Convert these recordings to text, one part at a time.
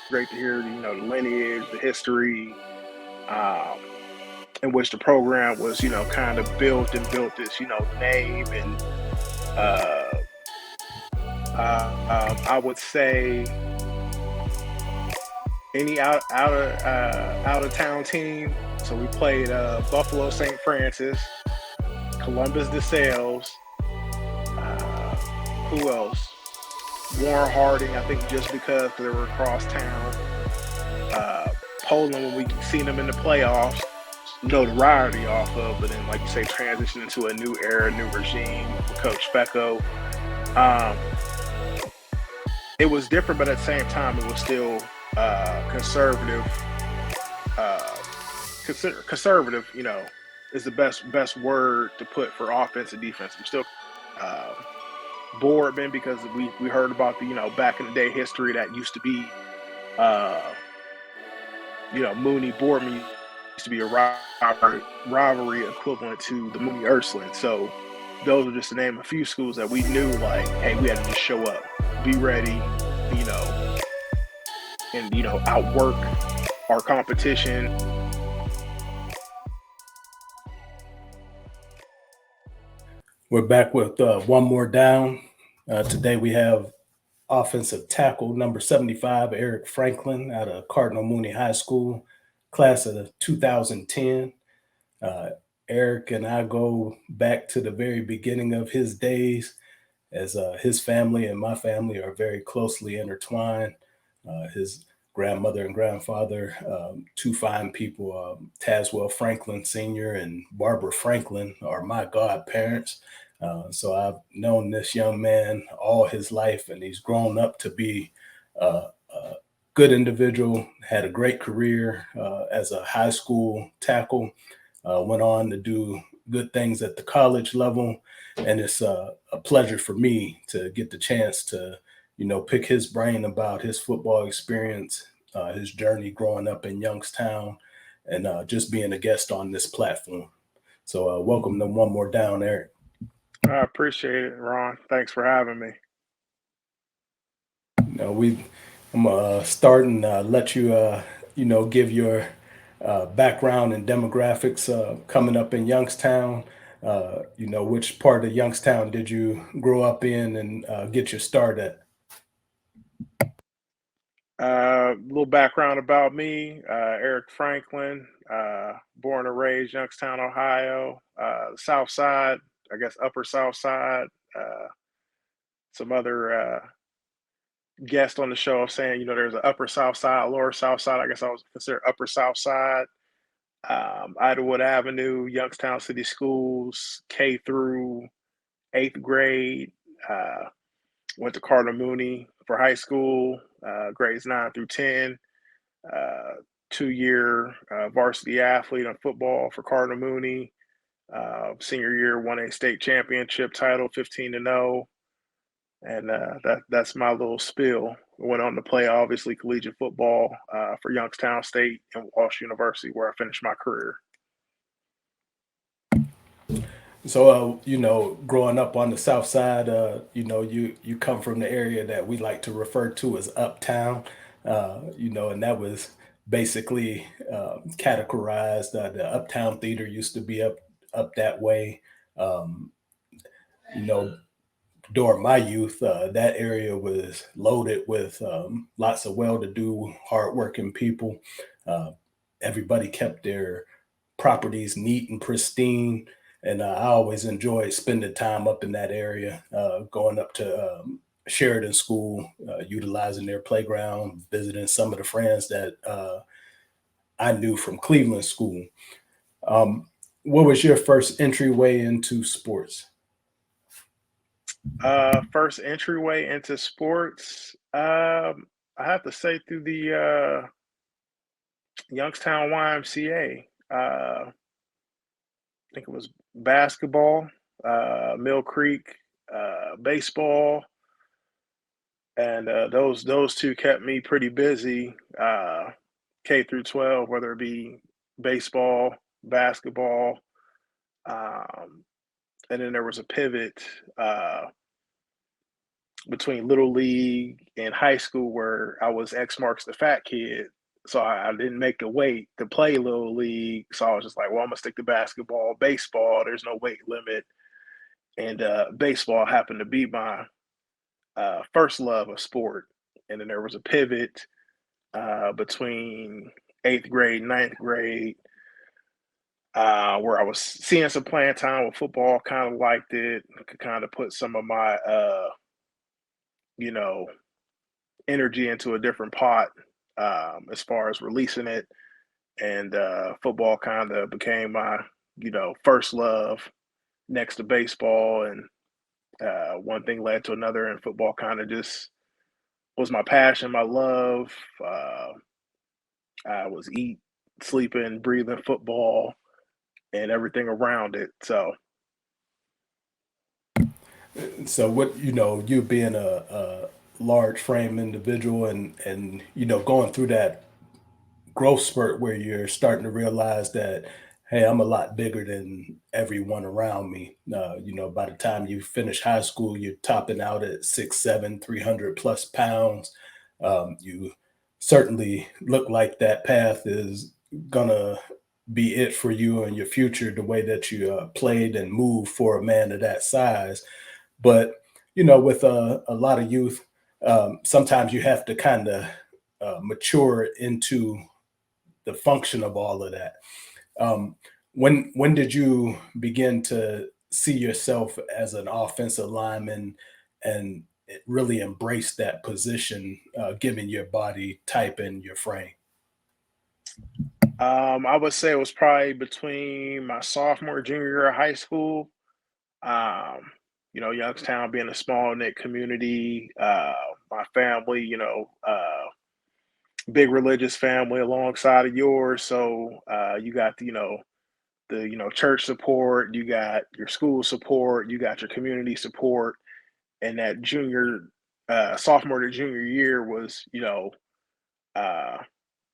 great to hear the lineage, the history, um, in which the program was kind of built and built this name and uh, I would say any out of town team. So we played Buffalo St. Francis, Columbus DeSales, uh, who else? Warren Harding, I think just because they were across town. Uh, Poland, when we seen them in the playoffs, notoriety off of, but then, like you say, transition into a new era, new regime with Coach Specco. Um, it was different, but at the same time, it was still conservative. Uh, conservative, is the best word to put for offense and defense. I'm still uh, bored, man, because we heard about the back in the day history that used to be uh, Mooney Boardman used to be a rivalry equivalent to the Mooney Ursuline. So those are just to name a few schools that we knew, like, hey, we had to just show up, be ready, you know, and outwork our competition. We're back with one more down. Today we have offensive tackle number 75, Eric Franklin, out of Cardinal Mooney High School, class of 2010. Uh, Eric and I go back to the very beginning of his days, as his family and my family are very closely intertwined. His grandmother and grandfather, two fine people, Taswell Franklin Sr. and Barbara Franklin, are my godparents. So I've known this young man all his life, and he's grown up to be a good individual, had a great career as a high school tackle, went on to do good things at the college level. And it's a pleasure for me to get the chance to, pick his brain about his football experience, his journey growing up in Youngstown, and just being a guest on this platform. So welcome to One More Down, Eric. I appreciate it, Ron. Thanks for having me. You know, I'm start and let you, give your background and demographics coming up in Youngstown. Which part of Youngstown did you grow up in and get your start at? Little background about me: Eric Franklin, born and raised Youngstown, Ohio, South Side, I guess Upper South Side. Uh, some other guest on the show of saying, there's an Upper South Side, Lower South Side. I guess I was considered Upper South Side. Idlewood Avenue, Youngstown City Schools, K through eighth grade. Uh, Went to Cardinal Mooney for high school, grades 9 through 10. Uh, 2-year varsity athlete on football for Cardinal Mooney. Senior year, won a state championship title, 15-0. And that's my little spill. Went on to play, obviously, collegiate football for Youngstown State and Walsh University, where I finished my career. So, growing up on the South Side, you come from the area that we like to refer to as Uptown, and that was basically categorized. The Uptown Theater used to be up that way. Um, you know, During my youth, that area was loaded with lots of well-to-do, hardworking people. Uh, Everybody kept their properties neat and pristine, and I always enjoyed spending time up in that area, going up to Sheridan School, utilizing their playground, visiting some of the friends that I knew from Cleveland School. Um, what was your first entryway into sports? First entryway into sports, I have to say through the Youngstown YMCA. I think it was basketball, Mill Creek, baseball, and those two kept me pretty busy. K through 12, whether it be baseball, basketball, um, and then there was a pivot uh, between little league and high school where I was X marks the fat kid. So I didn't make the weight to play little league. So I was just like, well, I'm gonna stick to basketball, baseball. There's no weight limit, and baseball happened to be my first love of sport. And then there was a pivot between eighth grade, ninth grade, where I was seeing some playing time with football. Kind of liked it. Could kind of put some of my you know energy into a different pot as far as releasing it. And football kind of became my first love next to baseball. And one thing led to another, and football kind of just was my passion, my love. I was eat, sleeping, breathing football and everything around it. So what, you being a large frame individual and going through that growth spurt where you're starting to realize that, hey, I'm a lot bigger than everyone around me. By the time you finish high school, you're topping out at 6'7", 300 plus pounds. You certainly look like that path is gonna be it for you in your future, the way that you played and moved for a man of that size. But with a lot of youth, sometimes you have to kind of mature into the function of all of that. When did you begin to see yourself as an offensive lineman and really embrace that position, given your body type and your frame? I would say it was probably between my sophomore, junior year of high school. Um, Youngstown being a small knit community, my family, big religious family alongside of yours. So you got the church support, you got your school support, you got your community support, and that sophomore to junior year was uh,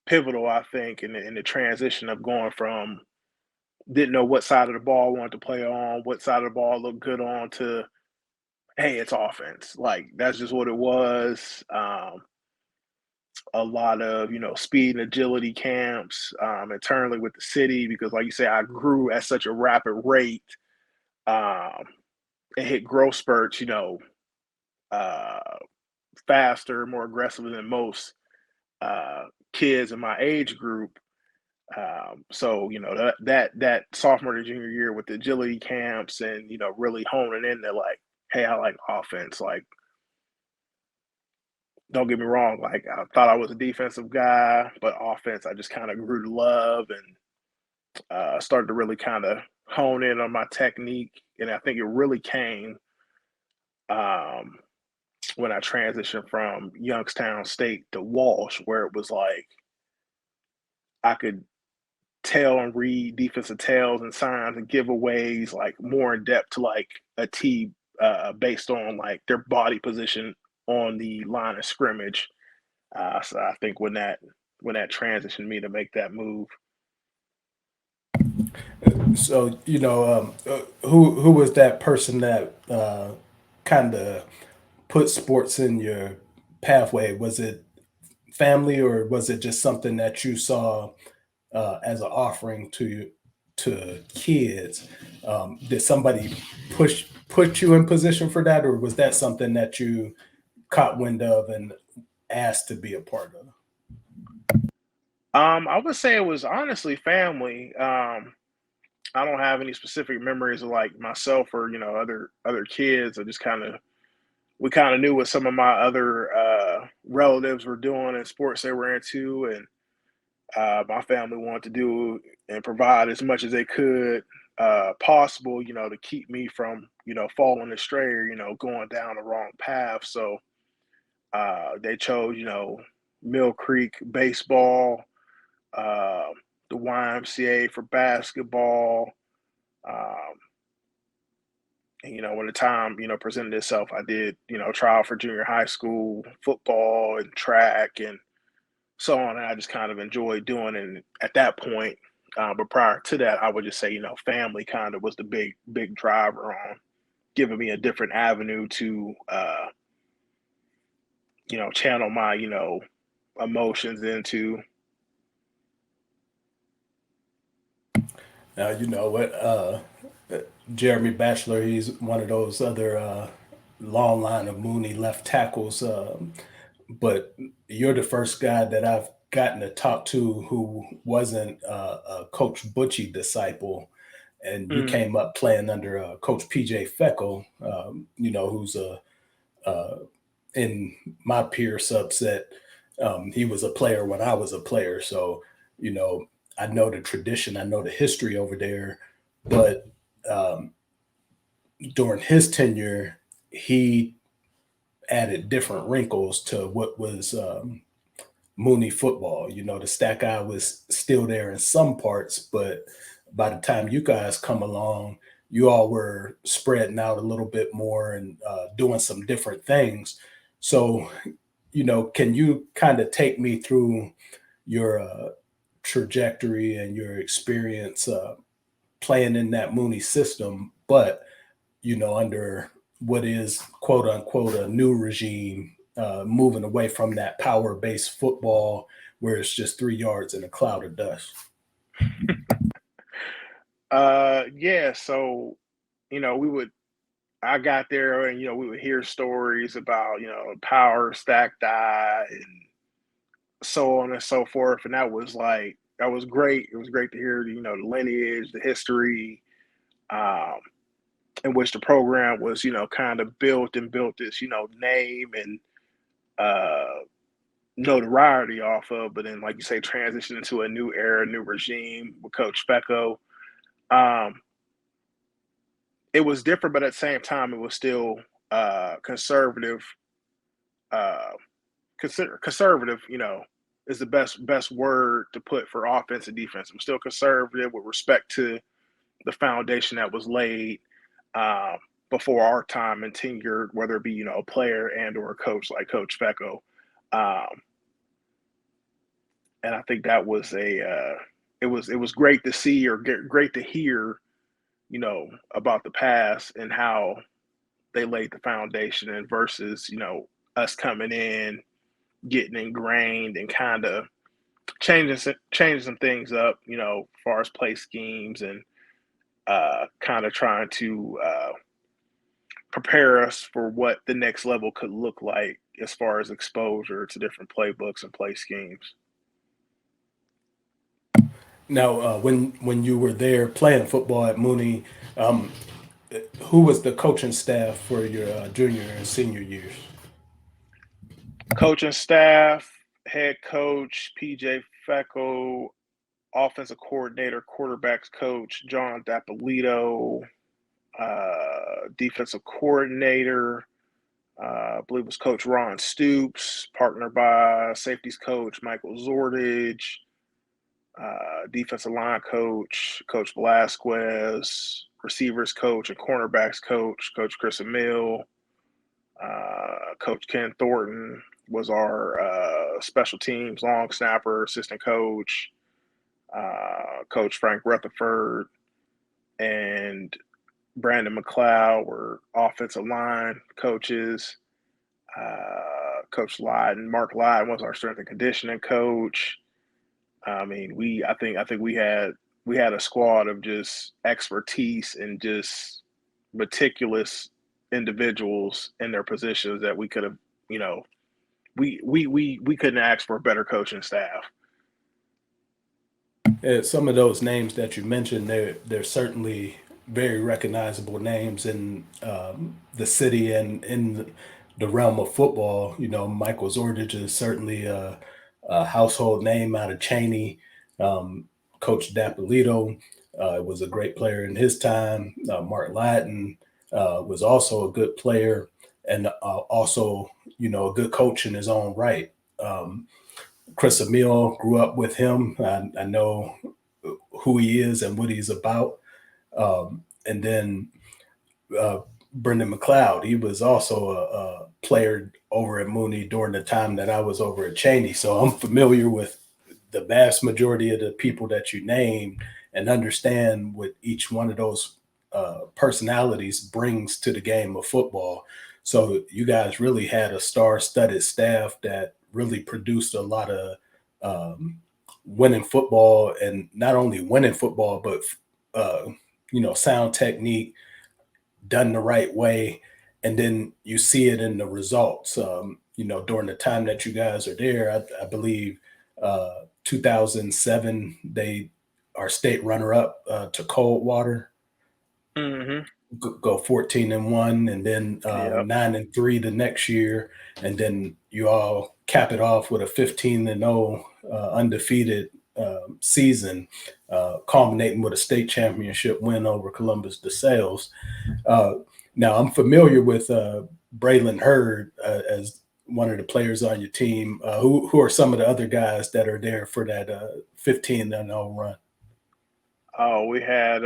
pivotal, I think, in the transition of going from didn't know what side of the ball I wanted to play on, what side of the ball looked good on, to hey, it's offense. Like that's just what it was. A lot of speed and agility camps internally with the city because, like you say, I grew at such a rapid rate um, and hit growth spurts. Uh, Faster, more aggressive than most uh, kids in my age group. So that sophomore to junior year with the agility camps and really honing in, they're like, hey, I like offense. Like, don't get me wrong, like I thought I was a defensive guy, but offense I just kind of grew to love and started to really kind of hone in on my technique. And I think it really came um, when I transitioned from Youngstown State to Walsh, where it was like I could tell and read defensive tells and signs and giveaways like more in depth to like a T based on like their body position on the line of scrimmage. So I think when that transitioned me to make that move. So who was that person that kind of put sports in your pathway? Was it family, or was it just something that you saw as an offering to kids? Did somebody put you in position for that, or was that something that you caught wind of and asked to be a part of? I would say it was honestly family. I don't have any specific memories of like myself or other kids. I just kind of we kind of knew what some of my other relatives were doing and sports they were into, and my family wanted to do and provide as much as they could possible, to keep me from falling astray or going down the wrong path. So they chose Mill Creek baseball, uh, the YMCA for basketball. Um, and, when the time, presented itself, I did, trial for junior high school football and track and so on. And I just kind of enjoyed doing it at that point. But prior to that, I would just say, family kind of was the big driver on giving me a different avenue to channel my, emotions into. Now, you know what? Jeremy Batchelor, he's one of those other long line of Mooney left tackles. But you're the first guy that I've gotten to talk to who wasn't a Coach Butchie disciple. And you Mm, came up playing under Coach PJ Feckle, who's in my peer subset. He was a player when I was a player. So, you know, I know the tradition, I know the history over there. But um, during his tenure, he added different wrinkles to what was Mooney football. You know, the stack eye was still there in some parts, but by the time you guys come along, you all were spreading out a little bit more and doing some different things. So, you know, can you kind of take me through your trajectory and your experience playing in that Mooney system, but under what is quote unquote a new regime, moving away from that power based football where it's just 3 yards in a cloud of dust? yeah, so, we would I got there and, we would hear stories about, power stacked die and so on and so forth. And that was great. It was great to hear, the lineage, the history, um, in which the program was, kind of built this, name and uh, notoriety off of. But then, like you say, transition into a new era, new regime with Coach Specco. Um, it was different, but at the same time, it was still conservative. Uh, conservative, is the best word to put for offense and defense. I'm still conservative with respect to the foundation that was laid um, before our time and tenure, whether it be a player and or a coach like Coach Fecco. Um, and I think that was it was great to see or great to hear, about the past and how they laid the foundation and versus us coming in, getting ingrained and kind of changing some things up, as far as play schemes and kind of trying to prepare us for what the next level could look like as far as exposure to different playbooks and play schemes. Now, when you were there playing football at Mooney, um, who was the coaching staff for your junior and senior years? Coaching staff, head coach PJ Fecko, offensive coordinator, quarterbacks coach John Dapolito, defensive coordinator, I believe it was Coach Ron Stoops, partnered by safeties coach Michael Zordage, defensive line coach, Coach Velasquez, receivers coach and cornerbacks coach, Coach Chris Emil, Coach Ken Thornton was our special teams long snapper, assistant coach, Coach Frank Rutherford, and Brandon McLeod were offensive line coaches. Coach Lyden, Mark Lyden was our strength and conditioning coach. I mean, I think we had a squad of just expertise and just meticulous individuals in their positions that we could have, you know, we couldn't ask for a better coaching staff. Some of those names that you mentioned, they're certainly very recognizable names in the city and in the realm of football. You know, Michael Zordich is certainly a household name out of Cheney. Coach Dapolito was a great player in his time. Mark Lattin was also a good player and also, a good coach in his own right. Chris Emil grew up with him. I know who he is and what he's about. And then uh, Brendan McLeod, he was also a player over at Mooney during the time that I was over at Cheney. So I'm familiar with the vast majority of the people that you named and understand what each one of those personalities brings to the game of football. So you guys really had a star-studded staff that really produced a lot of um, winning football, and not only winning football, but uh, sound technique done the right way. And then you see it in the results. During the time that you guys are there, I believe 2007 they are state runner-up to Coldwater, Mm-hmm. go 14-1, and then Yep. 9-3 the next year, and then you all cap it off with a 15-0 undefeated season, culminating with a state championship win over Columbus DeSales. Uh, Now I'm familiar with Braylon Hurd as one of the players on your team. Who are some of the other guys that are there for that 15-0 run? Oh, we had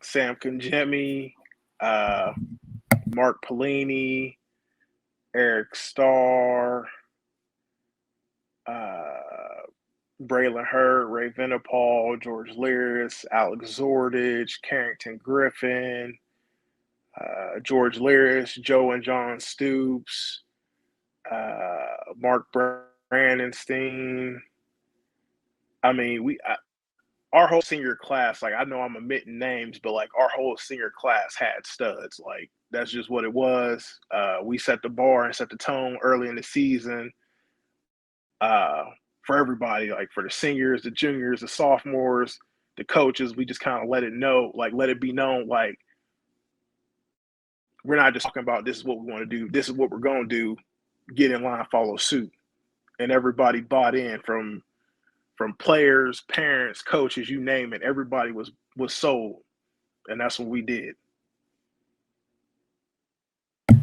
Sam Conjemi, uh, Mark Pellini, Eric Starr, uh, Braylon Hurt, Ray Venipal, George Lyris, Alex Zordich, Carrington Griffin, George Lyris, Joe and John Stoops, Mark Brandenstein. I mean, our whole senior class, like I know I'm omitting names, but like our whole senior class had studs. Like that's just what it was. We set the bar and set the tone early in the season uh, for everybody, like for the seniors, the juniors, the sophomores, the coaches. We just kind of let it be known, like we're not just talking about this is what we want to do. This is what we're going to do. Get in line, follow suit, and everybody bought in from players, parents, coaches, you name it. Everybody was sold, and that's what we did.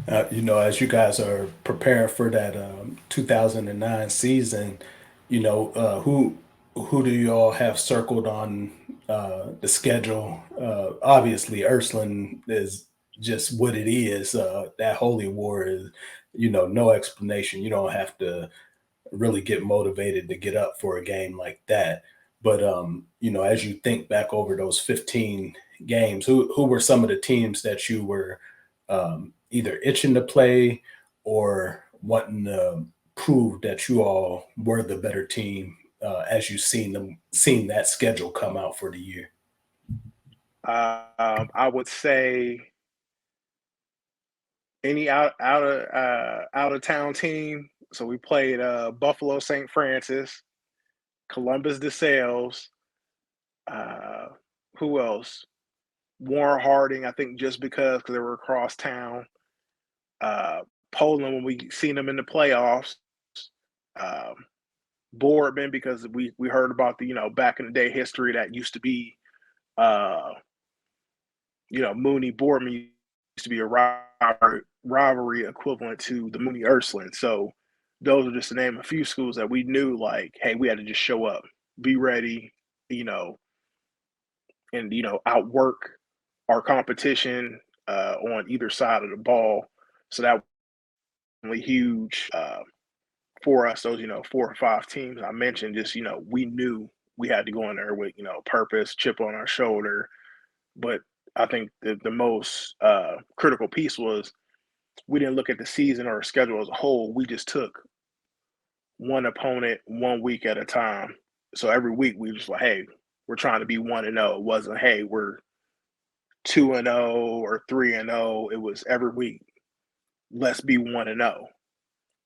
As you guys are preparing for that 2009 season, who do you all have circled on the schedule? Obviously, Ursuline is just what it is. That Holy War is, no explanation. You don't have to really get motivated to get up for a game like that. But as you think back over those 15 games, who were some of the teams that you were either itching to play or wanting to prove that you all were the better team as you seen that schedule come out for the year? I would say any out of town team. So we played Buffalo St. Francis, Columbus DeSales. Uh, who else? Warren Harding. I think just because they were across town. Poland when we seen them in the playoffs. Um, Boardman because we heard about the back in the day history that used to be uh, Mooney Boardman used to be a rivalry equivalent to the Mooney Ursuline. So those are just to name a few schools that we knew like, hey, we had to just show up, be ready, you know, and outwork our competition on either side of the ball. So that was really huge for us. Those 4 or 5 teams I mentioned, just we knew we had to go in there with purpose, chip on our shoulder. But I think the most critical piece was we didn't look at the season or schedule as a whole. We just took one opponent 1 week at a time. So every week we just like, hey, we're trying to be 1-0. It wasn't, hey, we're 2-0 or 3-0. It was every week, let's be 1-0.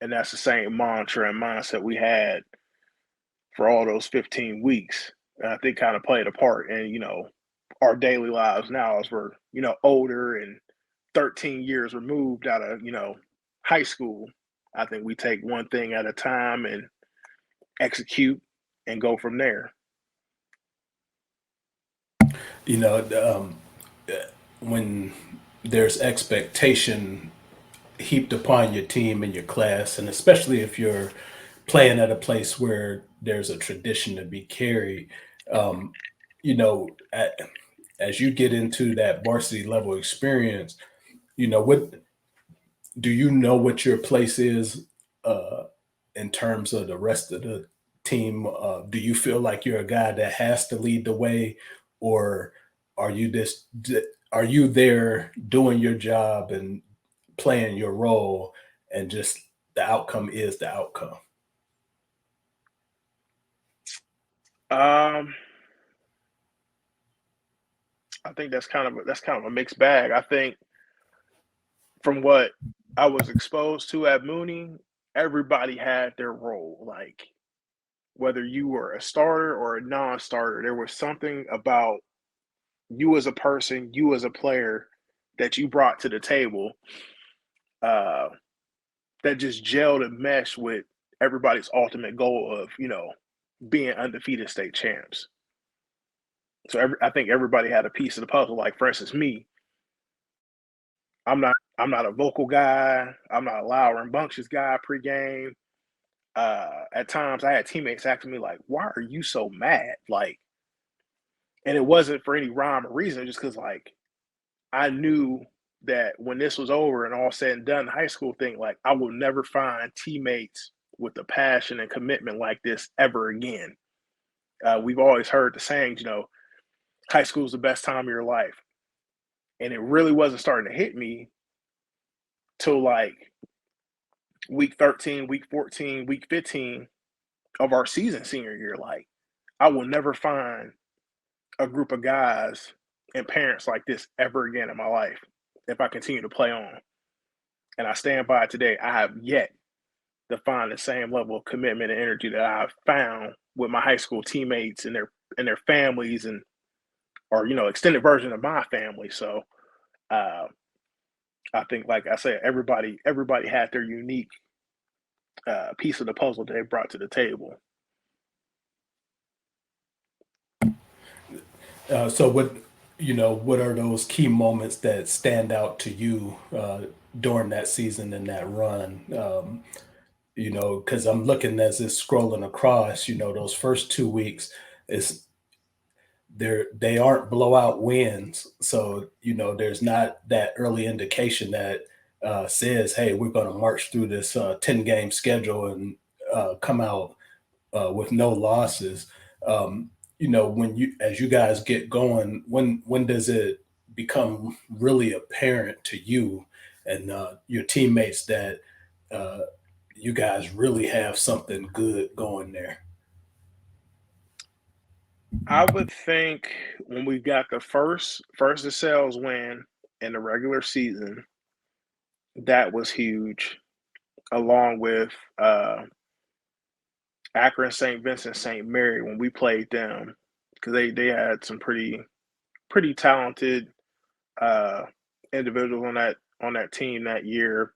And that's the same mantra and mindset we had for all those 15 weeks. And I think kind of played a part in, our daily lives now as we're, older and 13 years removed out of, high school. I think we take one thing at a time and execute and go from there. You know, when there's expectation heaped upon your team and your class, and especially if you're playing at a place where there's a tradition to be carried, um, you know, at, as you get into that varsity level experience, what do you know what your place is uh, in terms of the rest of the team? Do you feel like you're a guy that has to lead the way, or are you this? Are you there doing your job and playing your role and just the outcome is the outcome? Um, I think that's kind of a mixed bag. I think from what I was exposed to at Mooney, everybody had their role. Like whether you were a starter or a non-starter, there was something about you as a person, you as a player that you brought to the table uh, that just gelled and meshed with everybody's ultimate goal of being undefeated state champs. So I think everybody had a piece of the puzzle. Like for instance, me, I'm not a vocal guy. I'm not a loud rambunctious guy pregame. At times, I had teammates asking me like, "Why are you so mad?" Like, and it wasn't for any rhyme or reason, just because like I knew that when this was over and all said and done, the high school thing, like I will never find teammates with the passion and commitment like this ever again. We've always heard the saying, high school is the best time of your life. And it really wasn't starting to hit me till like week 13, week 14, week 15 of our season senior year. Like, I will never find a group of guys and parents like this ever again in my life if I continue to play on. And I stand by it today. I have yet to find the same level of commitment and energy that I've found with my high school teammates and their families and or extended version of my family. So uh, I think, like I said, everybody had their unique piece of the puzzle that they brought to the table. So what are those key moments that stand out to you during that season and that run? Because I'm looking as it's scrolling across, those first 2 weeks is they aren't blowout wins. So, there's not that early indication that says, hey, we're going to march through this 10 game schedule and come out with no losses. When as you guys get going, when does it become really apparent to you and your teammates that uh, you guys really have something good going there? I would think when we got the first the sales win in the regular season, that was huge, along with Akron, St. Vincent, St. Mary when we played them, because they had some pretty talented uh, individuals on that team that year,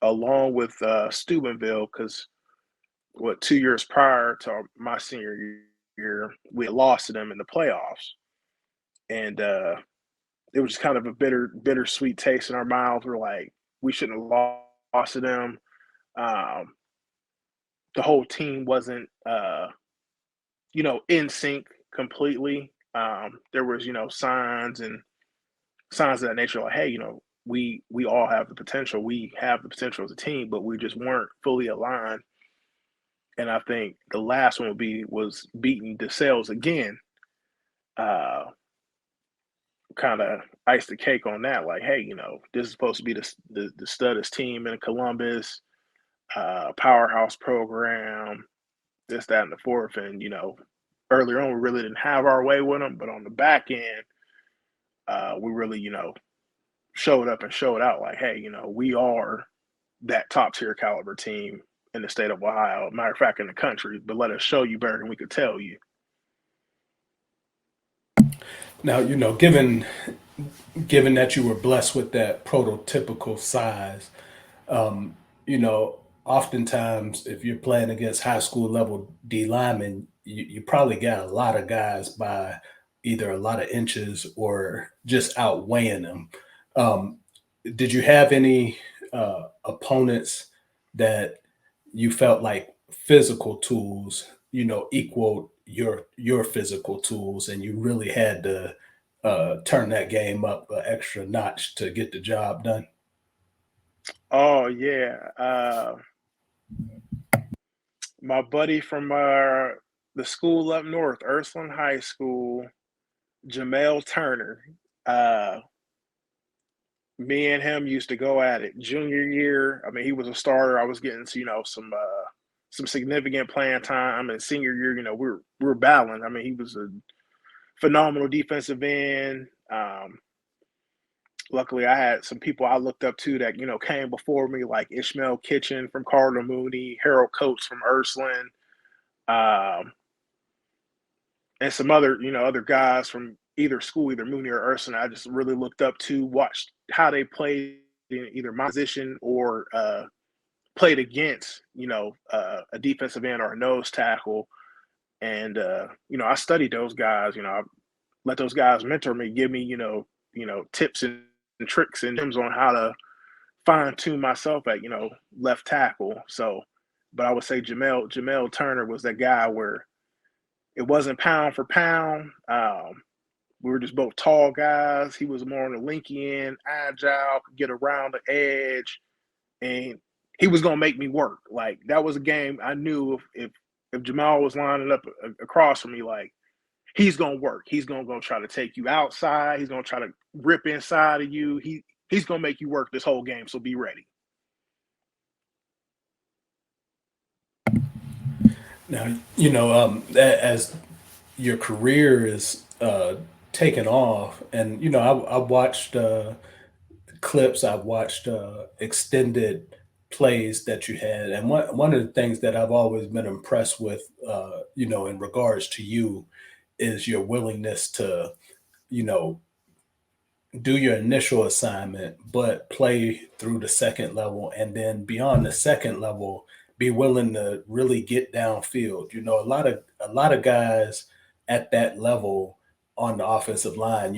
along with Steubenville, because what 2 years prior to my senior year, we had lost to them in the playoffs, and it was just kind of a bittersweet taste in our mouths. We're like, we shouldn't have lost to them. Um, the whole team wasn't, in sync completely. There was, signs of that nature, like, hey, we all have the potential. We have the potential as a team, but we just weren't fully aligned. And I think the last one was beating DeSales again. Uh, Kind of iced the cake on that. Like, hey, this is supposed to be the studdest team in Columbus, powerhouse program, this, that, and the fourth. And earlier on, we really didn't have our way with them, but on the back end, we really, showed up and showed out. Like, hey, we are that top tier caliber team in the state of Ohio. Matter of fact, in the country. But let us show you better than we could tell you. Now, given that you were blessed with that prototypical size, oftentimes if you're playing against high school level D linemen, you probably got a lot of guys by either a lot of inches or just outweighing them. Um, did you have any opponents that you felt like physical tools, equaled your physical tools, and you really had to turn that game up an extra notch to get the job done? Oh yeah, my buddy from the school up north, Ursuline High School, Jamel Turner. Uh, Me and him used to go at it. Junior year, I mean, he was a starter. I was getting some significant playing time. And senior year, we were battling. I mean, he was a phenomenal defensive end. Luckily, I had some people I looked up to that came before me, like Ishmael Kitchen from Cardinal, Mooney, Harold Coates from Ursuline, um, and some other guys from either school, either Mooney or Ursuline. I just really looked up to, watched how they played in either my position or played against a defensive end or a nose tackle, and I studied those guys. I let those guys mentor me, give me tips and tricks and tips on how to fine tune myself at left tackle. So, but I would say Jamel Turner was that guy where it wasn't pound for pound. We were just both tall guys. He was more on the linky end, agile, could get around the edge, and he was gonna make me work. Like that was a game I knew if Jamal was lining up across from me, like he's gonna work. He's gonna go try to take you outside. He's gonna try to rip inside of you. He's gonna make you work this whole game. So be ready. Now, as your career is taking off, and I watched clips, I've watched extended plays that you had, and one of the things that I've always been impressed with, in regards to you, is your willingness to, you know, do your initial assignment, but play through the second level, and then beyond the second level, be willing to really get downfield. A lot of guys at that level on the offensive line,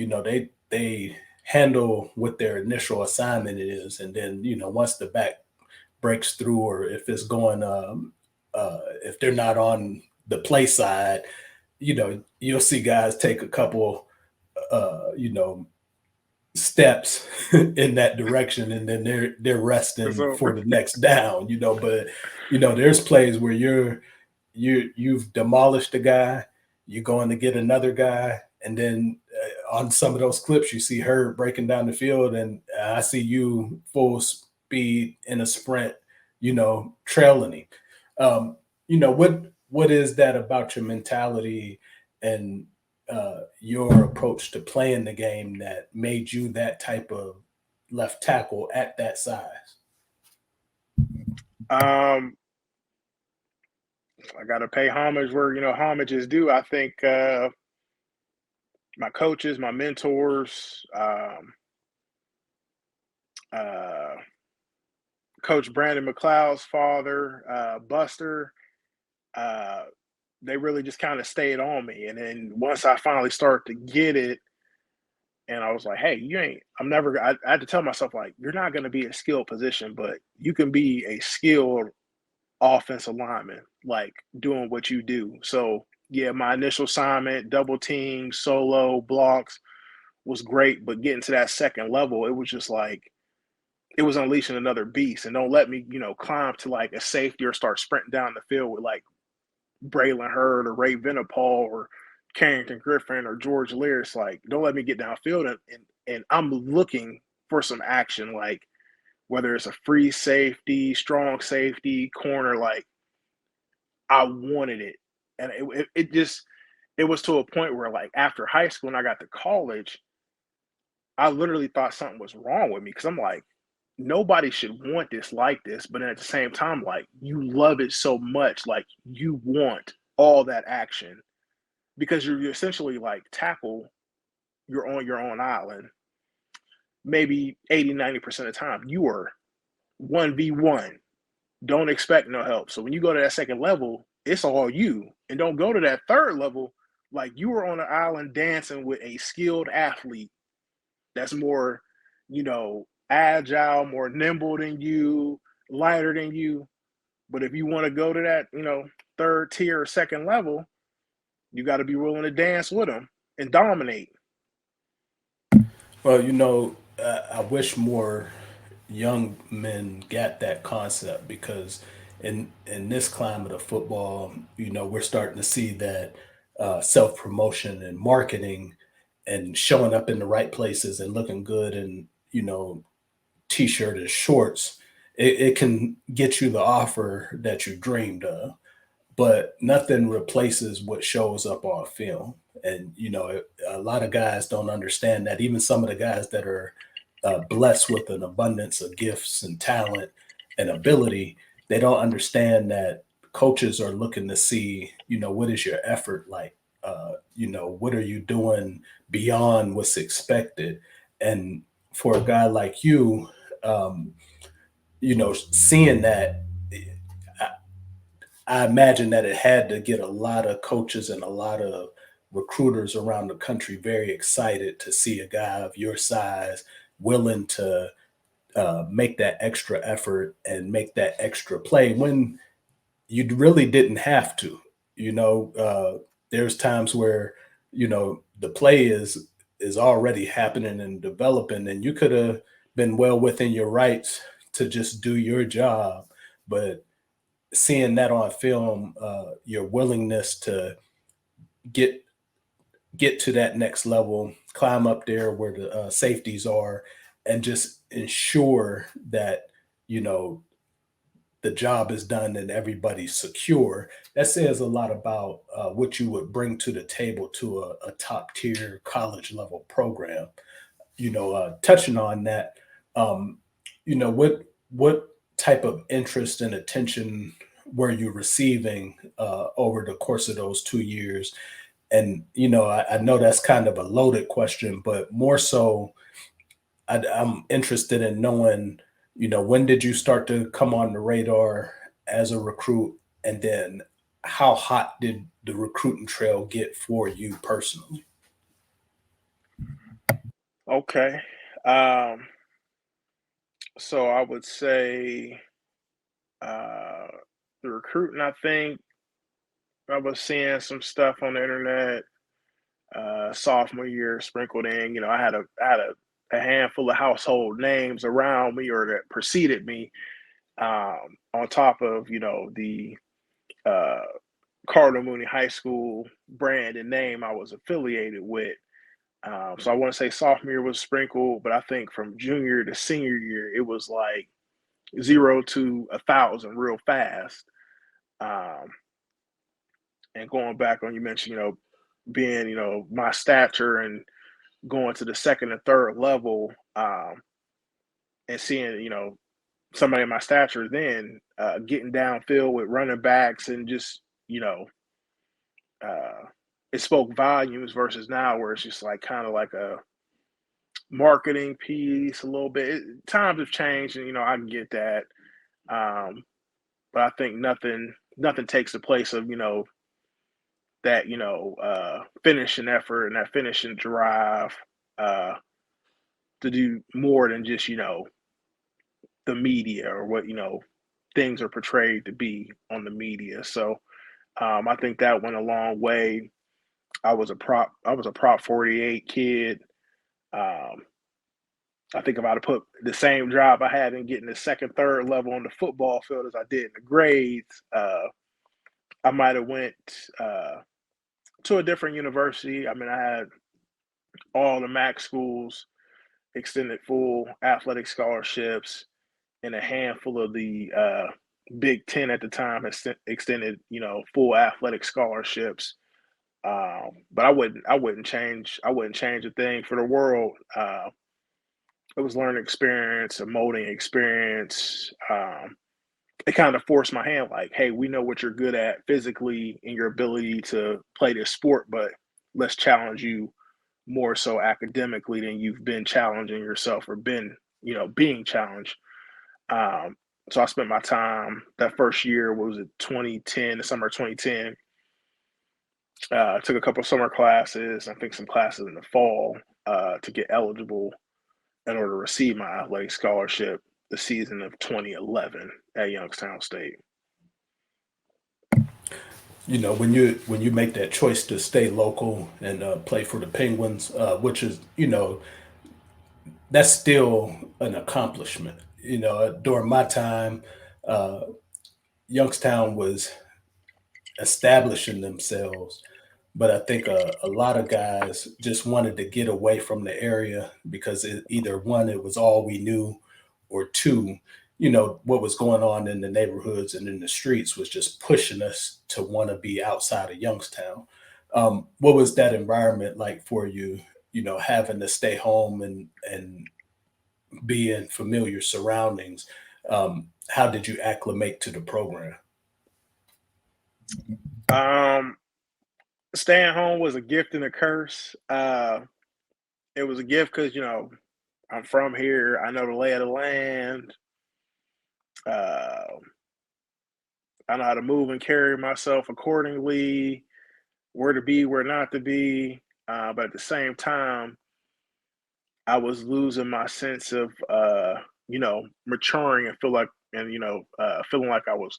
they handle what their initial assignment is, and then once the back breaks through, or if it's going, if they're not on the play side, you'll see guys take a couple, you know, steps in that direction, and then they're It's resting for over. the next down. But there's plays where you've demolished a guy, you're going to get another guy, and then on some of those clips you see her breaking down the field, and I see you full speed in a sprint, trailing him. What is that about your mentality and your approach to playing the game that made you that type of left tackle at that size? Um, I got to pay homage where homage is due. I think my coaches, my mentors, uh, Coach Brandon McLeod's father, Buster, uh, they really just kind of stayed on me. And then once I finally started to get it, and I was like, hey, you ain't, I'm never, I had to tell myself, like, you're not going to be a skilled position, but you can be a skilled offensive lineman, like doing what you do. So, yeah, my initial assignment, double team, solo, blocks was great. But getting to that second level, it was just like, it was unleashing another beast. And don't let me, climb to like a safety or start sprinting down the field with like Braylon Hurd or Ray Venipal or Carrington Griffin or George Lears. Like, don't let me get downfield and I'm looking for some action, like whether it's a free safety, strong safety, corner, like I wanted it. And it was to a point where like after high school and I got to college, I literally thought something was wrong with me because I'm like, nobody should want this like this. But at the same time, like you love it so much, like you want all that action because you're essentially like tackle, you're on your own island. Maybe 80, 90% of the time, you are 1v1. Don't expect no help. So when you go to that second level, it's all you. And don't go to that third level like you were on an island dancing with a skilled athlete that's more, agile, more nimble than you, lighter than you. But if you want to go to that, third tier or second level, you got to be willing to dance with them and dominate. Well, I wish more young men got that concept, because in this climate of football, we're starting to see that self promotion and marketing and showing up in the right places and looking good, and t-shirt and shorts, it can get you the offer that you dreamed of, but nothing replaces what shows up on film. And a lot of guys don't understand that. Even some of the guys that are blessed with an abundance of gifts and talent and ability, they don't understand that coaches are looking to see, what is your effort like? What are you doing beyond what's expected? And for a guy like you, seeing that, I imagine that it had to get a lot of coaches and a lot of recruiters around the country very excited to see a guy of your size willing to make that extra effort and make that extra play when you really didn't have to. There's times where the play is already happening and developing, and you could have been well within your rights to just do your job, but seeing that on film, your willingness to get to that next level, climb up there where the safeties are, and just ensure that you know the job is done and everybody's secure. That says a lot about what you would bring to the table to a top tier college level program. Touching on that, um, what type of interest and attention were you receiving over the course of those 2 years? And I know that's kind of a loaded question, but more so, I'm interested in knowing, when did you start to come on the radar as a recruit, and then how hot did the recruiting trail get for you personally? Okay. Um, so I would say uh, the recruiting. I think I was seeing some stuff on the internet sophomore year sprinkled in. I had a handful of household names around me or that preceded me, on top of the uh, Cardinal Mooney High School brand and name I was affiliated with. So I want to say sophomore year was sprinkled, but I think from junior to senior year it was like 0 to 1,000 real fast. Um, and going back on, you mentioned being my stature and going to the second and third level, and seeing somebody in my stature then getting downfield with running backs and just uh, it spoke volumes versus now where it's just like kind of like a marketing piece a little bit. Times have changed, and I can get that, um, but I think nothing takes the place of that finishing effort and that finishing drive uh, to do more than just the media or what things are portrayed to be on the media. So I think that went a long way. I was a prop 48 kid. Um, I think if I'd have put the same job I had in getting the second, third level on the football field as I did in the grades, I might have went uh, to a different university. I mean, I had all the MAC schools, extended full athletic scholarships, and a handful of the Big Ten at the time has extended, full athletic scholarships. But I wouldn't change a thing for the world. It was learning experience, a molding experience. It kind of forced my hand, like, hey, we know what you're good at physically and your ability to play this sport, but let's challenge you more so academically than you've been challenging yourself or been, being challenged. Um, so I spent my time that first year, what was it, 2010, the summer of 2010. Took a couple of summer classes, I think some classes in the fall to get eligible in order to receive my athletic scholarship the season of 2011 at Youngstown State. When you make that choice to stay local and play for the Penguins, which is that's still an accomplishment. During my time, uh, Youngstown was establishing themselves, but I think a lot of guys just wanted to get away from the area because either one, it was all we knew, or two, what was going on in the neighborhoods and in the streets was just pushing us to want to be outside of Youngstown. What was that environment like for you? Having to stay home and be in familiar surroundings. How did you acclimate to the program? Um, Staying home was a gift and a curse. It was a gift because I'm from here. I know the lay of the land. Uh, I know how to move and carry myself accordingly, where to be, where not to be. But at the same time, I was losing my sense of maturing and feeling like I was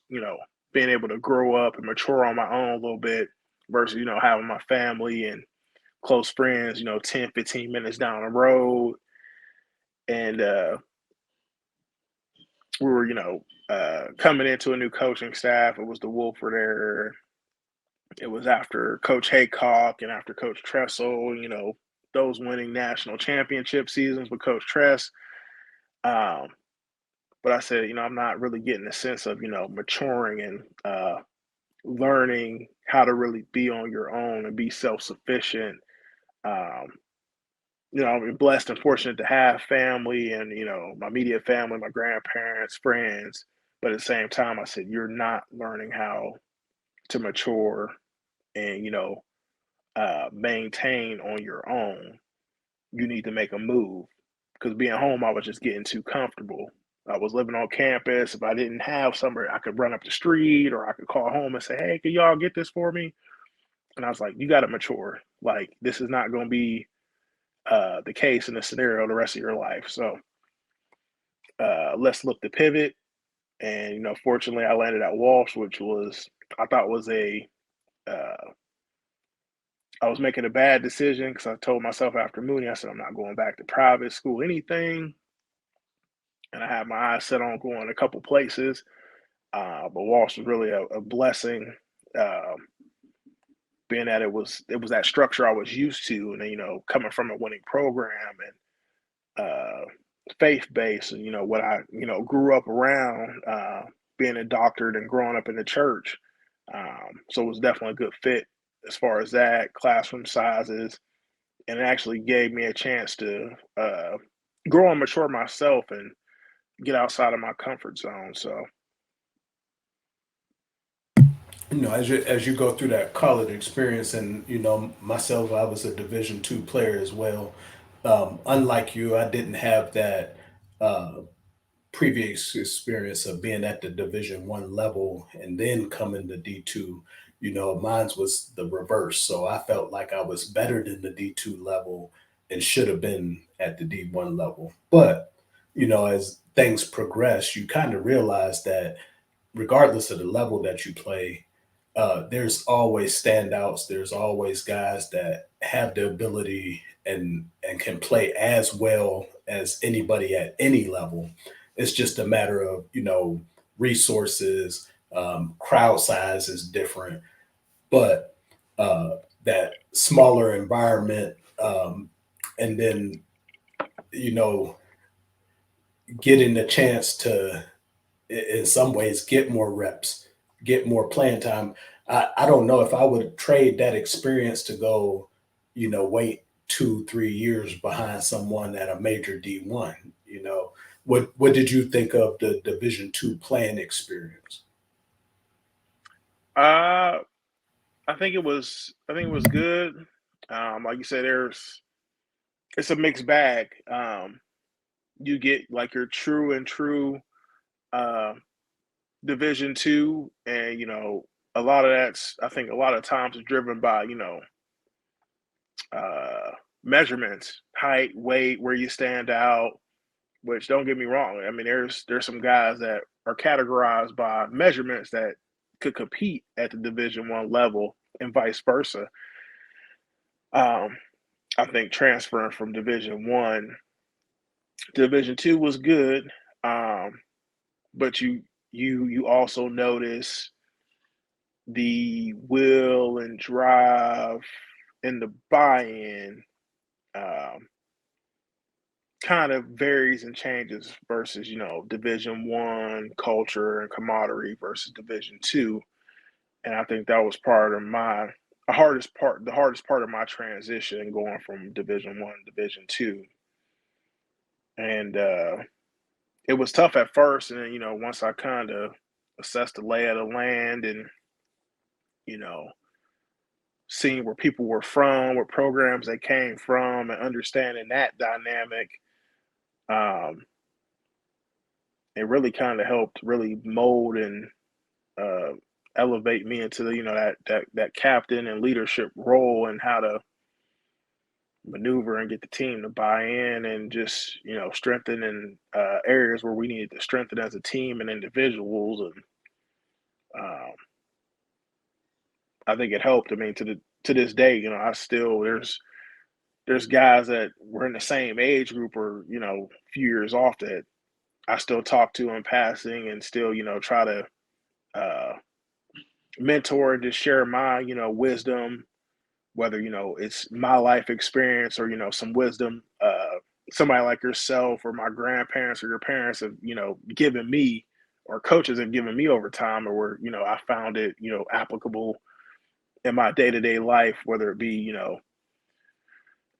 being able to grow up and mature on my own a little bit versus having my family and close friends 10, 15 minutes down the road. And we were coming into a new coaching staff. It was the Wolford era. It was after Coach Haycock and after Coach Tressel, those winning national championship seasons with Coach Tress. Um, but I said, I'm not really getting a sense of, maturing and learning how to really be on your own and be self sufficient. Um, I'm blessed and fortunate to have family and, my immediate family, my grandparents, friends. But at the same time, I said, you're not learning how to mature and, maintain on your own. You need to make a move because being home, I was just getting too comfortable. I was living on campus. If I didn't have somewhere, I could run up the street or I could call home and say, hey, can y'all get this for me? And I was like, you got to mature. Like, this is not going to be the case in the scenario the rest of your life. So let's look to pivot. And, fortunately, I landed at Walsh, which I thought was uh, I was making a bad decision because I told myself after Mooney, I said, I'm not going back to private school, anything. And I had my eyes set on going a couple places. But Walsh was really a blessing, uh, being that it was that structure I was used to. And then, coming from a winning program and faith based and, what I, grew up around, being indoctrinated and growing up in the church. So it was definitely a good fit as far as that, classroom sizes, and it actually gave me a chance to grow and mature myself and get outside of my comfort zone. So, As you go through that college experience, and myself, I was a Division II player as well. Unlike you, I didn't have that uh, previous experience of being at the Division I level and then coming to D2. Mine was the reverse. So I felt like I was better than the D2 level and should have been at the D1 level. But as things progress, you kind of realize that regardless of the level that you play, there's always standouts. There's always guys that have the ability and can play as well as anybody at any level. It's just a matter of resources. Crowd size is different, but that smaller environment, and then you know getting the chance to in some ways get more reps, get more playing time. I don't know if I would trade that experience to go, wait 2, 3 years behind someone at a major D1. What did you think of the Division II playing experience? uh, I think it was good. Like you said, it's a mixed bag. You get like your true and true uh, Division II, and a lot of that's I think a lot of times is driven by uh, measurements, height, weight, where you stand out. Which don't get me wrong, I mean there's some guys that are categorized by measurements that could compete at the Division I level and vice versa. Um, I think transferring from Division I to Division II was good, um, but you also notice the will and drive and the buy-in, um, kind of varies and changes versus, Division 1 culture and camaraderie versus Division 2. And I think that was part of my the hardest part of my transition going from Division 1 to Division 2. And it was tough at first, and then once I kind of assessed the lay of the land and you know seeing where people were from, what programs they came from, and understanding that dynamic, um, it really kind of helped really mold and uh, elevate me into the that captain and leadership role, and how to maneuver and get the team to buy in, and just strengthen in areas where we needed to strengthen as a team and individuals. And um, I think it helped. I mean, to this day, I still there's guys that were in the same age group, or a few years off, that I still talk to in passing, and still try to uh, mentor and just share my wisdom, whether it's my life experience, or some wisdom somebody like yourself or my grandparents or your parents have given me, or coaches have given me over time, or where I found it applicable in my day-to-day life, whether it be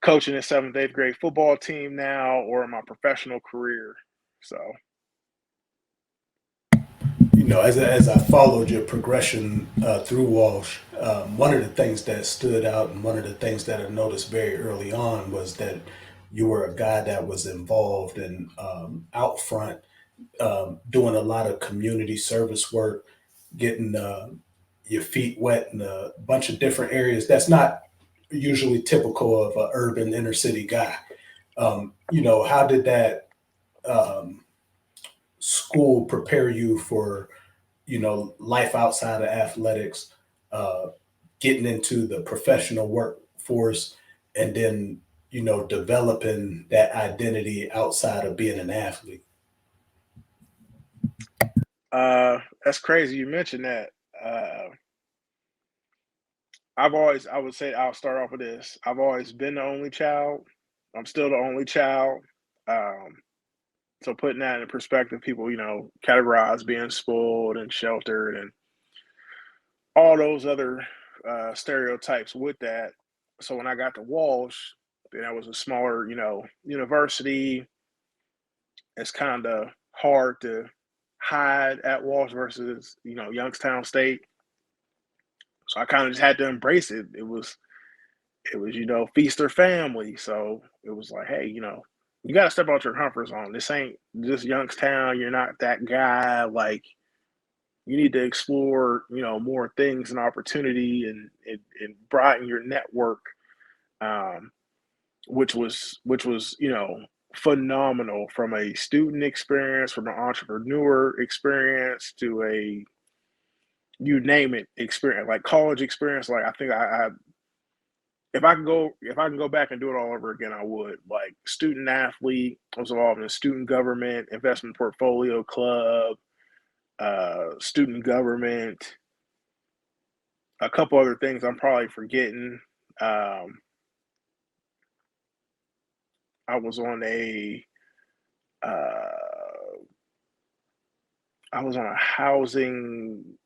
coaching a seventh, eighth grade football team now, or in my professional career. So, As I followed your progression through Walsh, one of the things that stood out, and one of the things that I noticed very early on, was that you were a guy that was involved and out front, doing a lot of community service work, getting your feet wet in a bunch of different areas. That's not usually typical of an urban inner city guy. How did that um, school prepare you for life outside of athletics, uh, getting into the professional workforce, and then developing that identity outside of being an athlete? that's crazy you mentioned that. Uh, I would say, I'll start off with this. I've always been the only child. I'm still the only child. Um, so putting that in perspective, people, categorize being spoiled and sheltered and all those other stereotypes with that. So when I got to Walsh, then that was a smaller, university. It's kind of hard to hide at Walsh versus, Youngstown State. So I kind of just had to embrace it. It was feast or family. So it was like, hey, you got to step out your comfort zone. This ain't just Youngstown. You're not that guy. Like, you need to explore, more things and opportunity, and broaden your network, um, which was phenomenal, from a student experience, from an entrepreneur experience, to a you name it experience, like college experience. Like, I think I if I can go back and do it all over again, I would. Like, student athlete, I was involved in a student government, investment portfolio club, student government, a couple other things I'm probably forgetting. Um, I was on a uh, I was on a housing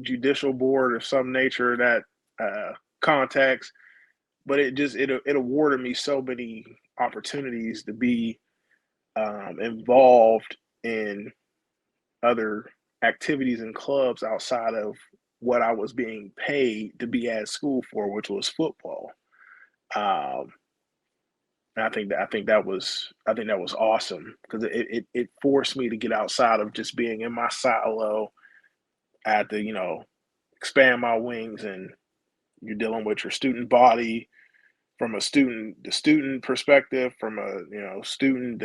judicial board of some nature, that context, but it awarded me so many opportunities to be involved in other activities and clubs outside of what I was being paid to be at school for, which was football. Um, and I think that was awesome, because it forced me to get outside of just being in my silo. I had to expand my wings, and you're dealing with your student body, from a student the student perspective, from a student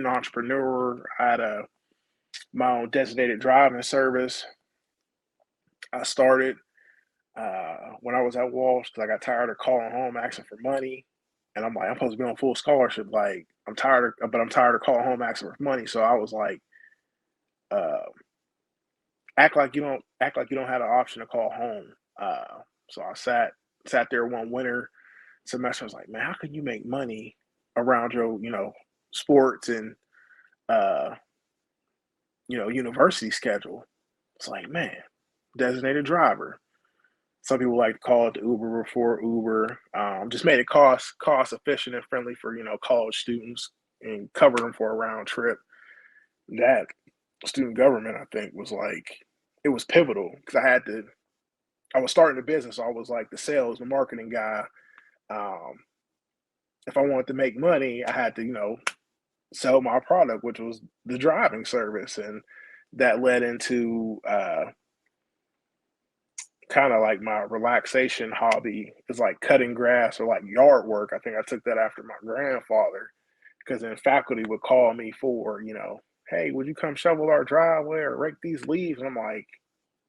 entrepreneur. I had my own designated driving service. I started when I was at Walsh, because I got tired of calling home asking for money, and I'm like, I'm supposed to be on full scholarship. Like, I'm tired of calling home asking for money. So I was like, uh, act like you don't have the option to call home. So I sat there one winter, semester. I was like, man, how can you make money around your, sports and uh, university schedule? It's like, man, designated driver. Some people like to call it the Uber before Uber. Just made it cost efficient and friendly for college students and covered them for a round trip. That student government, I think, was like it was pivotal because I was starting a business. So I was like the sales, the marketing guy. Um, if I wanted to make money, I had to sell my product, which was the driving service, and that led into kind of like my relaxation hobby is like cutting grass or like yard work. I think I took that after my grandfather because then faculty would call me for, hey, would you come shovel our driveway or rake these leaves? And I'm like,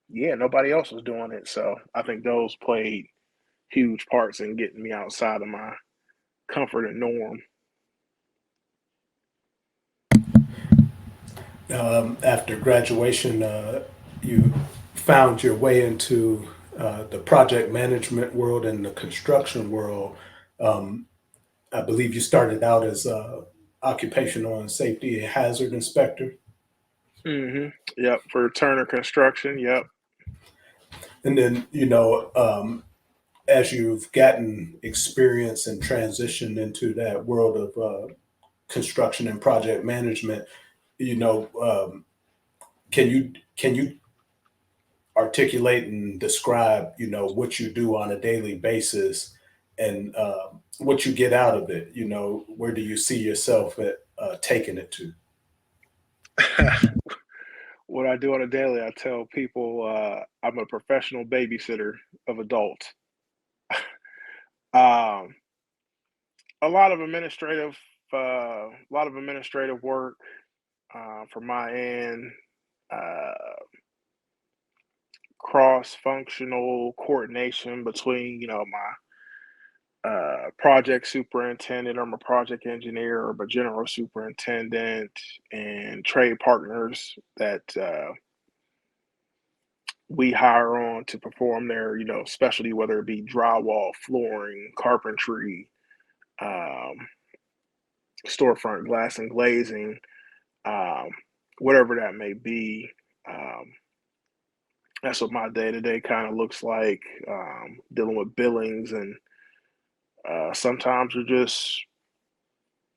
yeah, nobody else was doing it. So I think those played huge parts in getting me outside of my comfort and norm. After graduation, you found your way into the project management world and the construction world. Um, I believe you started out as a occupational and safety hazard inspector, Yep. For Turner Construction. Yep. and then as you've gotten experience and transitioned into that world of construction and project management, you know, um, can you articulate and describe what you do on a daily basis and what you get out of it? Where do you see yourself at taking it to? What I do on a daily, I tell people I'm a professional babysitter of adults. Um, a lot of administrative work from my end, uh, cross-functional coordination between, my project superintendent or my project engineer or my general superintendent and trade partners that we hire on to perform their, specialty, whether it be drywall, flooring, carpentry, um, storefront glass and glazing, um, whatever that may be. Um, that's what my day to day kind of looks like, dealing with billings and sometimes you're just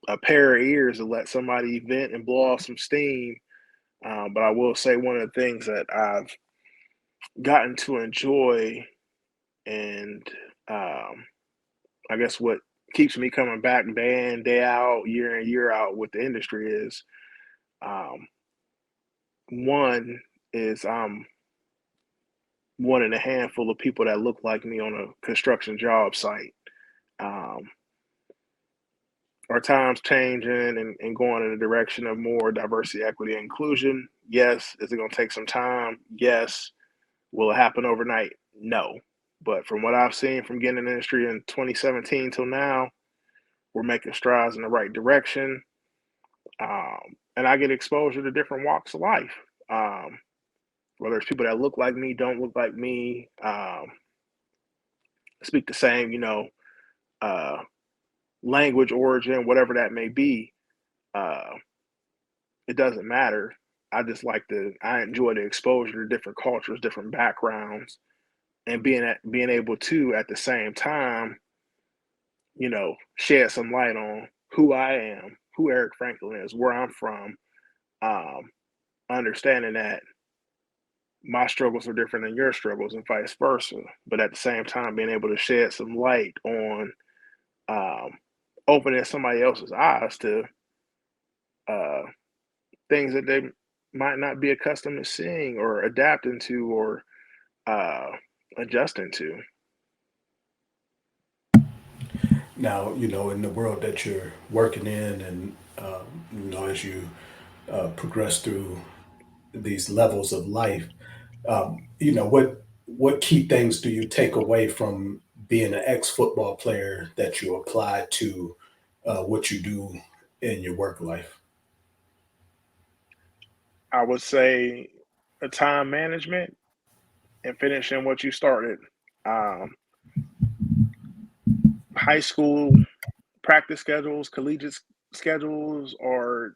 a pair of ears to let somebody vent and blow off some steam. But I will say one of the things that I've gotten to enjoy and um, I guess what keeps me coming back day in, day out, year in, year out with the industry is um, one is I'm one in a handful of people that look like me on a construction job site. Um, our times changing and going in the direction of more diversity, equity, and inclusion. Yes. Is it going to take some time? Yes. Will it happen overnight? No. But from what I've seen from getting in the industry in 2017 till now, we're making strides in the right direction. And I get exposure to different walks of life. Whether it's people that look like me, don't look like me, speak the same, uh, language, origin, whatever that may be. Uh, it doesn't matter. I enjoy the exposure to different cultures, different backgrounds, and being able to at the same time, shed some light on who I am, who Eric Franklin is, where I'm from, um, understanding that my struggles are different than your struggles and vice versa. But at the same time, being able to shed some light on um, opening somebody else's eyes to uh, things that they might not be accustomed to seeing or adapting to or uh, adjusting to. Now, in the world that you're working in, and as you progress through these levels of life, what key things do you take away from being an ex-football player that you apply to what you do in your work life? I would say the time management and finishing what you started. Um, high school practice schedules, collegiate schedules are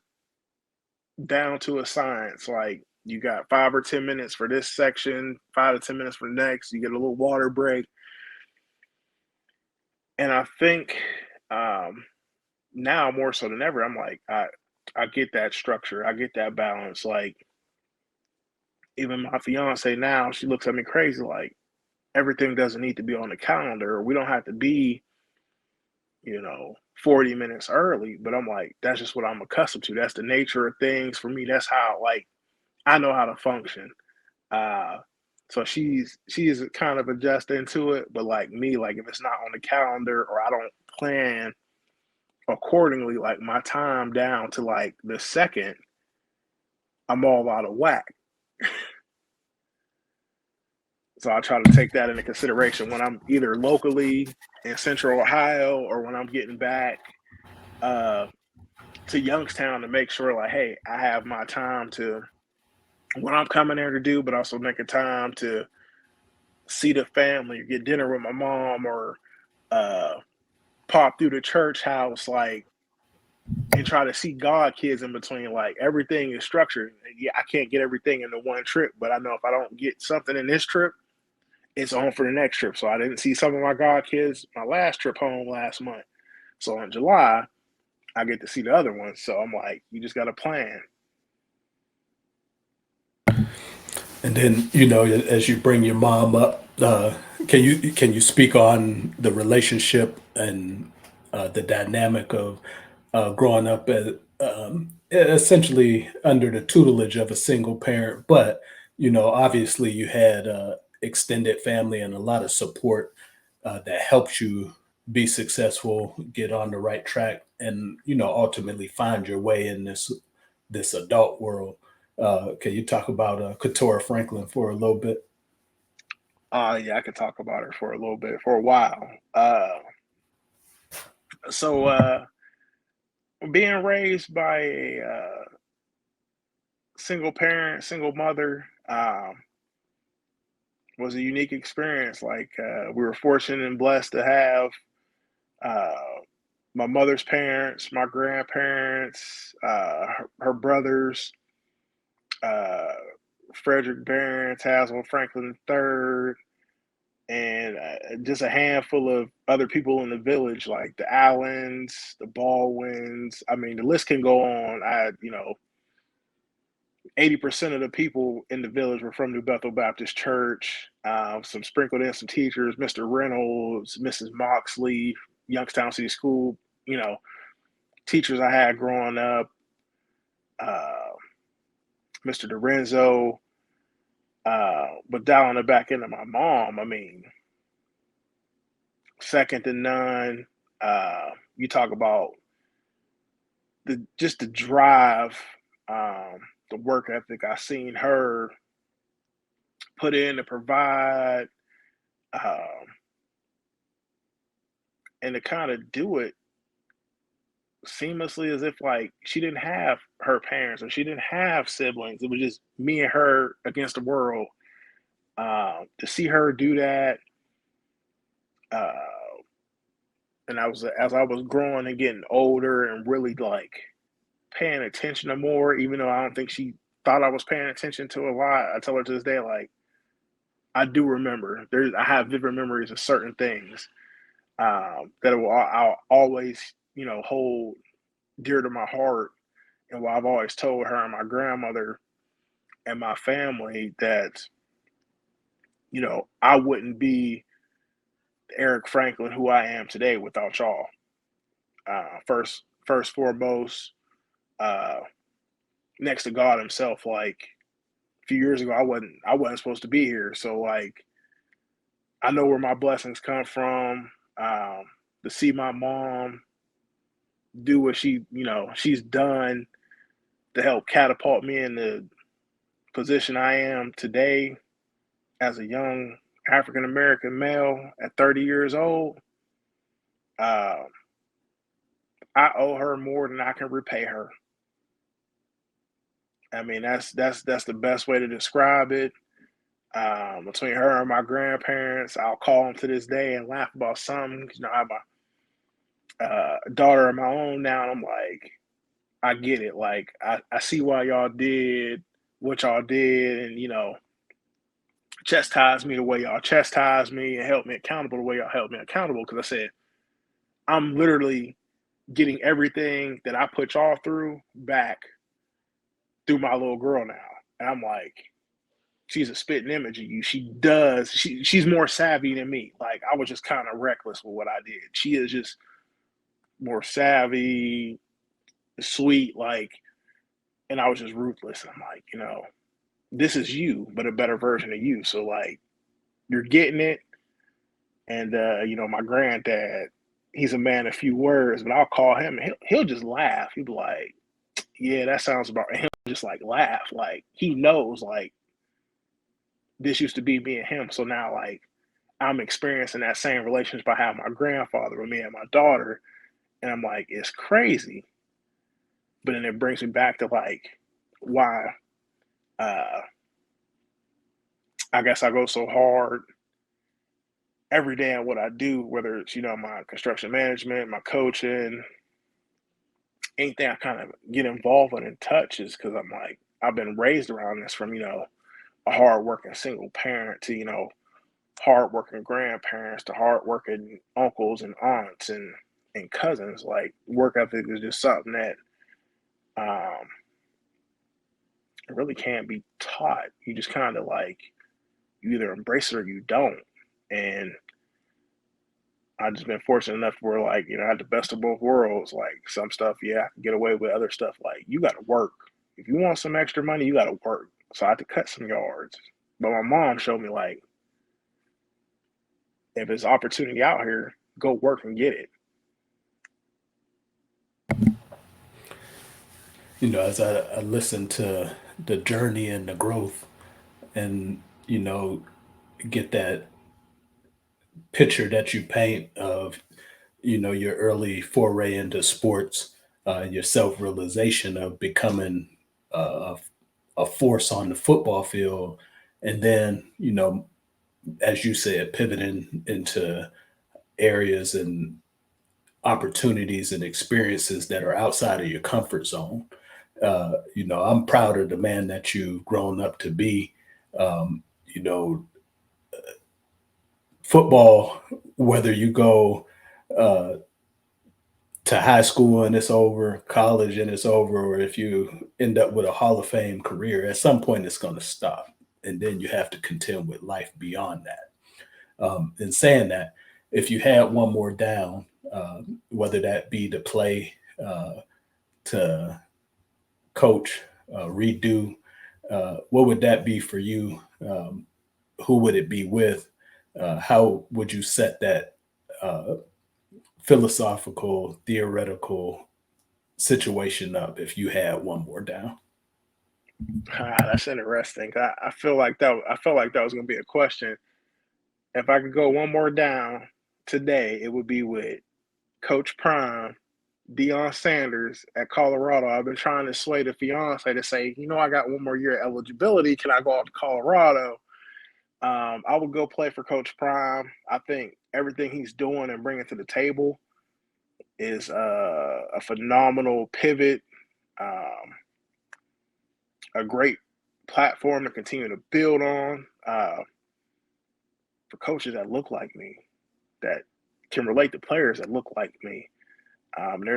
down to a science. Like you got 5 or 10 minutes for this section, 5 to 10 minutes for the next. You get a little water break, and I think now more so than ever, I'm like I get that structure, I get that balance. Like even my fiance now, she looks at me crazy. Like everything doesn't need to be on the calendar. We don't have to be 40 minutes early, but I'm like, that's just what I'm accustomed to. That's the nature of things for me. That's how like I know how to function. Uh so she's kind of adjusting to it, but like me, like if it's not on the calendar or I don't plan accordingly, like my time down to like the second, I'm all out of whack. So I try to take that into consideration when I'm either locally in Central Ohio or when I'm getting back uh, to Youngstown to make sure, like, hey, I have my time to what I'm coming there to do, but also making time to see the family, or get dinner with my mom, or uh, pop through the church house, like, and try to see God kids in between. Like everything is structured. Yeah, I can't get everything into one trip, but I know if I don't get something in this trip, it's on for the next trip. So I didn't see some of my God kids my last trip home last month. So in July, I get to see the other ones. So I'm like, you just got to plan. And then, as you bring your mom up, can you speak on the relationship and the dynamic of growing up as essentially under the tutelage of a single parent, but obviously you had extended family and a lot of support that helped you be successful, get on the right track, and ultimately find your way in this adult world. Can you talk about Katora Franklin for a little bit? Yeah, I could talk about her for a little bit, for a while. So being raised by a single parent, single mother, was a unique experience. Like we were fortunate and blessed to have uh, my mother's parents, my grandparents, her brothers, uh, Frederick Barron, Tazewell Franklin III, and just a handful of other people in the village, like the Allens, the Baldwins. I mean, the list can go on. 80% of the people in the village were from New Bethel Baptist Church. Some sprinkled in some teachers, Mr. Reynolds, Mrs. Moxley, Youngstown City School, you know, teachers I had growing up, uh, Mr. Dorenzo, but down on the back end of my mom, I mean, second to none. You talk about the drive, the work ethic I seen her put in to provide, um, and to kind of do it seamlessly as if like she didn't have her parents or she didn't have siblings. It was just me and her against the world. To see her do that, uh, and I was as I was growing and getting older and really like paying attention to more, even though I don't think she thought I was paying attention to a lot. I tell her to this day, like I do remember. I have vivid memories of certain things I'll always, hold dear to my heart, and what I've always told her and my grandmother and my family that I wouldn't be Eric Franklin who I am today without y'all. First foremost, uh, next to God Himself. Like a few years ago, I wasn't supposed to be here, so like I know where my blessings come from. Um, to see my mom do what she's done to help catapult me in the position I am today as a young African American male at 30 years old. Uh, I owe her more than I can repay her. I mean, that's the best way to describe it. Between her and my grandparents, I'll call them to this day and laugh about something. I have a daughter of my own now, and I'm like, I get it. Like, I see why y'all did what y'all did, and chastise me the way y'all chastise me, and help me accountable the way y'all help me accountable. Because I said I'm literally getting everything that I put y'all through back through my little girl now, and I'm like, she's a spitting image of you. She's more savvy than me. Like, I was just kind of reckless with what I did. She is just more savvy, sweet, like, and I was just ruthless. I'm like, this is you, but a better version of you. So like, you're getting it. And my granddad, he's a man of few words, but I'll call him and he'll just laugh. He'll be like, yeah, that sounds about right. He'll just like laugh. Like, he knows like this used to be me and him. So now like I'm experiencing that same relationship I have with my grandfather with me and my daughter. And I'm like, it's crazy. But then it brings me back to like why I guess I go so hard every day in what I do, whether it's, my construction management, my coaching, anything I kind of get involved in and touch is because I'm like, I've been raised around this from, a hardworking single parent to, hardworking grandparents to hardworking uncles and aunts and cousins. Like, work ethic is just something that it really can't be taught. You just kind of like, you either embrace it or you don't. And I've just been fortunate enough where like, I had the best of both worlds. Like, some stuff, yeah, I can get away with. Other stuff, like, you got to work. If you want some extra money, you got to work. So I had to cut some yards. But my mom showed me like, if there's opportunity out here, go work and get it. As I listen to the journey and the growth and, get that picture that you paint of, your early foray into sports, your self realization of becoming a, a force on the football field. And then, as you said, pivoting into areas and opportunities and experiences that are outside of your comfort zone. I'm proud of the man that you've grown up to be. Um, you know, Football, whether you go uh, to high school and it's over, college and it's over, or if you end up with a Hall of Fame career, at some point it's going to stop. And then you have to contend with life beyond that. In saying that, if you had one more down, whether that be to play, to coach, redo, what would that be for you? Who would it be with? How would you set that uh, philosophical, theoretical situation up if you had one more down? That's interesting. I feel like that. I felt like that was going to be a question. If I could go one more down today, it would be with Coach Prime, Deion Sanders at Colorado. I've been trying to sway the fiance to say, I got one more year of eligibility. Can I go out to Colorado? I would go play for Coach Prime. I think everything he's doing and bringing to the table is a phenomenal pivot, um, a great platform to continue to build on for coaches that look like me, that can relate to players that look like me.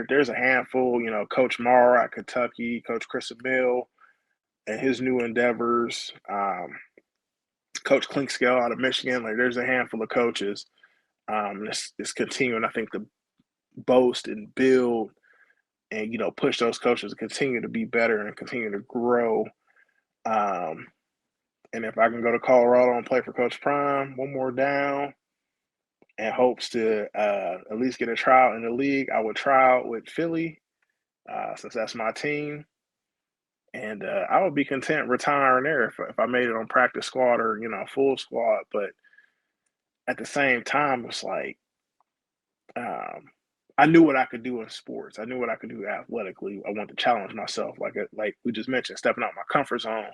There's a handful, Coach Morrow at Kentucky, Coach Chris Emil and his new endeavors, Coach Clinkscale out of Michigan. Like, there's a handful of coaches that's continuing, I think, to boast and build and, push those coaches to continue to be better and continue to grow. Um, and if I can go to Colorado and play for Coach Prime one more down and hopes to at least get a tryout in the league, I would try out with Philly since that's my team. And I would be content retiring there if I made it on practice squad or, full squad. But at the same time, it's like um, I knew what I could do in sports. I knew what I could do athletically. I want to challenge myself, like we just mentioned, stepping out my comfort zone.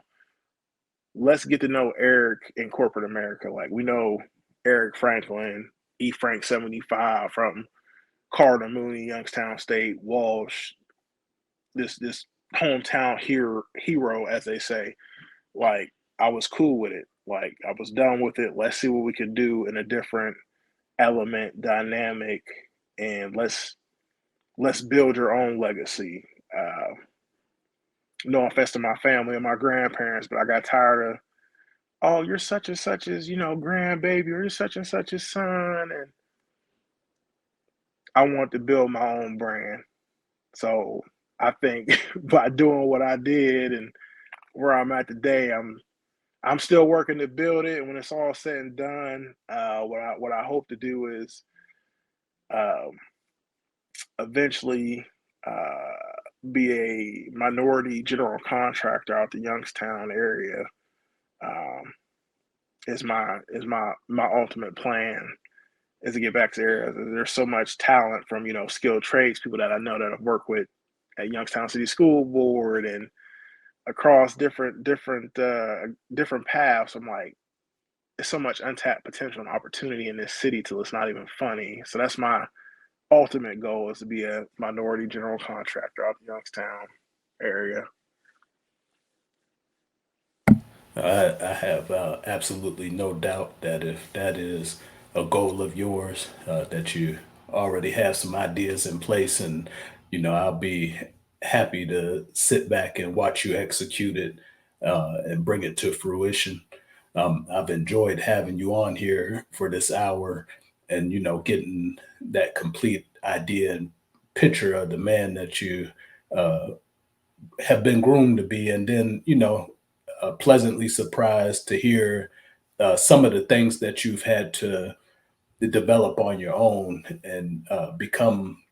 Let's get to know Eric in corporate America. Like, we know Eric Franklin, E. Frank 75 from Cardinal, Mooney, Youngstown State, Walsh, this hometown hero, as they say. Like, I was cool with it. Like, I was done with it. Let's see what we could do in a different element, dynamic, and let's build your own legacy. No offense to my family and my grandparents, but I got tired of, oh, you're such and such as, grandbaby, or you're such and such as son. And I want to build my own brand. So I think by doing what I did and where I'm at today, I'm still working to build it. And when it's all said and done, what I hope to do is um, eventually be a minority general contractor out the Youngstown area. Um, is my ultimate plan is to get back to the area. There's so much talent from skilled trades people that I know that I've worked with at Youngstown City School Board and across different paths. I'm like, there's so much untapped potential and opportunity in this city till it's not even funny. So that's my ultimate goal, is to be a minority general contractor out the Youngstown area. I have absolutely no doubt that if that is a goal of yours, that you already have some ideas in place, and I'll be happy to sit back and watch you execute it and bring it to fruition. I've enjoyed having you on here for this hour, and getting that complete idea and picture of the man that you uh, have been groomed to be, and then pleasantly surprised to hear some of the things that you've had to develop on your own and become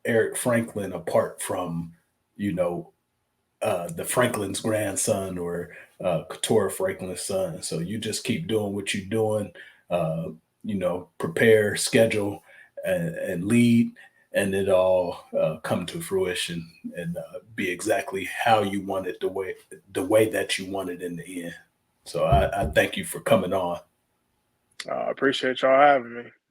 Eric Franklin apart from you know the Franklin's grandson or Couture Franklin's son. So you just keep doing what you're doing. Uh, prepare, schedule, and lead, and it all come to fruition and be exactly how you want it, the way that you want it in the end. So I thank you for coming on. I appreciate y'all having me.